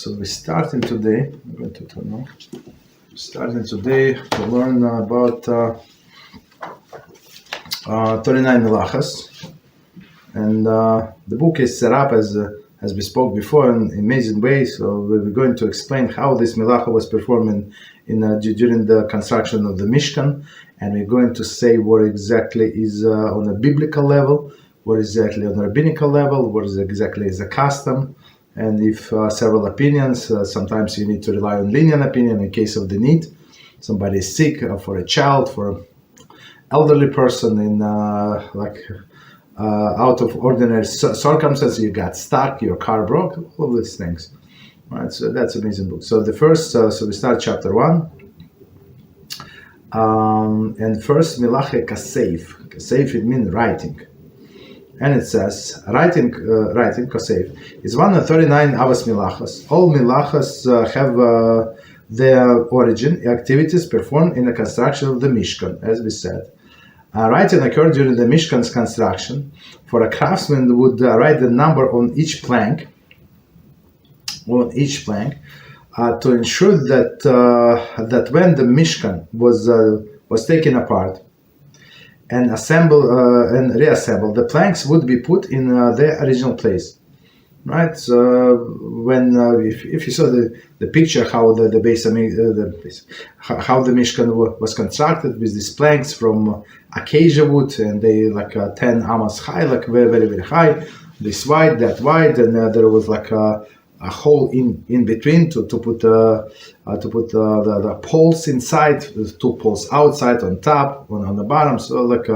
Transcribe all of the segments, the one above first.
So we're starting today. I'm going to turn on. Starting today to learn about 39 Melachos, and the book is set up as we spoke before in amazing ways. So we're going to explain how this Melacha was performed during the construction of the Mishkan, and we're going to say what exactly is on a biblical level, what exactly on a rabbinical level, what is exactly is a custom. And if several opinions, sometimes you need to rely on lenient opinion in case of the need. Somebody is sick, for a child, for an elderly person, in out of ordinary circumstances, you got stuck, your car broke, all of these things. Right, so that's an amazing book. So the first, so we start chapter 1. And first, Melachah Kasef. Kasef, it means writing. And it says, writing, Kasef, is one of 39 Avos Melachos. All Melachos have their origin, activities performed in the construction of the Mishkan, as we said. Writing occurred during the Mishkan's construction. For a craftsman would write the number on each plank, to ensure that that when the Mishkan was taken apart and assembled and reassembled, the planks would be put in their original place. Right. So when if you saw the picture how the Mishkan was constructed with these planks from acacia wood, and they like 10 amos high, like very very very high, this wide, that wide, and there was like a hole in between to put the poles inside, the 2 poles outside, on top, one on the bottom, so like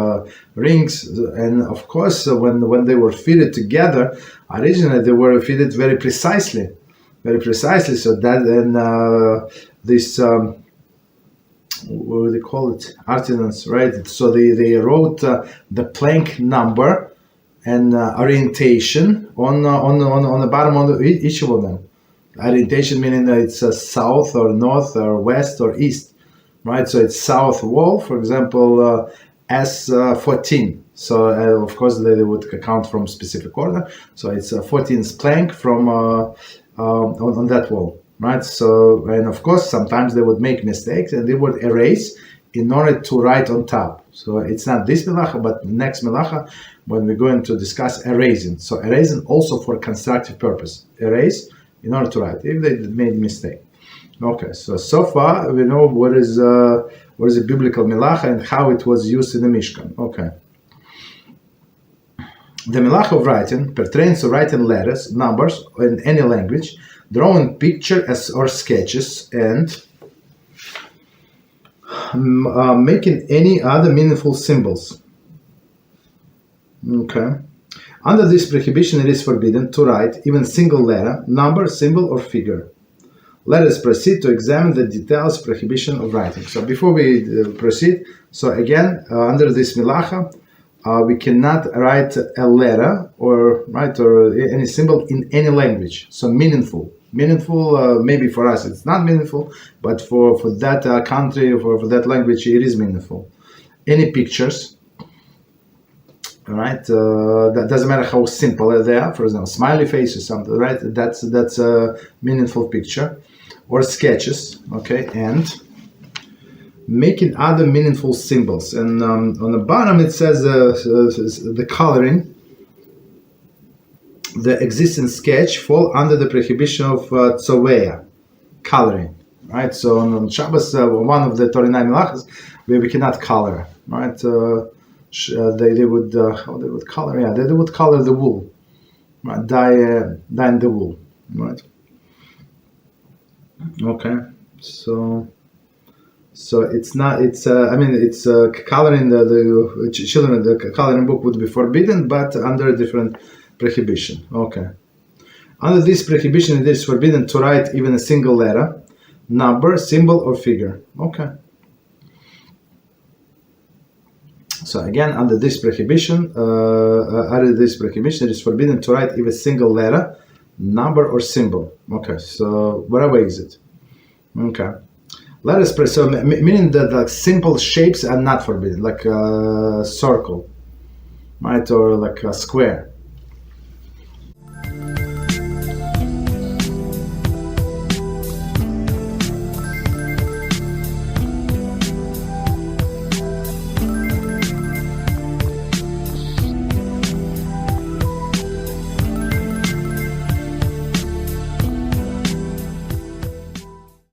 rings. And of course, when they were fitted together, originally they were fitted very precisely. So that, and this what do they call it? Artisans, right? So they wrote the plank number and orientation on the bottom of each of them. Orientation meaning that it's south or north or west or east, right? So it's south wall, for example, S14. So of course they would count from specific order. So it's 14th plank from on that wall, right? So, and of course sometimes they would make mistakes and they would erase in order to write on top. So it's not this Melacha, but the next Melacha, when we're going to discuss erasing. So erasing also for constructive purpose. Erase in order to write, if they made a mistake. Okay, so far we know what is a biblical Melacha and how it was used in the Mishkan. Okay. The Melachah of Writing pertains to writing letters, numbers in any language, drawing pictures or sketches, and making any other meaningful symbols. Okay. Under this prohibition, it is forbidden to write even single letter, number, symbol, or figure. Let us proceed to examine the details of prohibition of writing. So before we proceed, so again, under this Melacha, we cannot write a letter or any symbol in any language. So meaningful, maybe for us it's not meaningful, but for that country, for that language, it is meaningful. Any pictures, all right, that doesn't matter how simple they are. For example, smiley face or something, right? That's a meaningful picture. Or sketches, okay, and making other meaningful symbols. And on the bottom it says the coloring. The existing sketch fall under the prohibition of tzoveya, coloring, right? So on Shabbos, one of the 39 Melachos, we cannot color, right? They would how they would color? Yeah, they would color the wool, right? Dye in the wool, right? Okay, so it's not. It's coloring the children. The coloring book would be forbidden, but under a different prohibition. Okay. Under this prohibition, it is forbidden to write even a single letter, number, symbol, or figure. Okay. So again, under this prohibition, it is forbidden to write even a single letter, number, or symbol. Okay. So whatever is it. Okay. Let us press. So meaning that like simple shapes are not forbidden, like a circle, right, or like a square.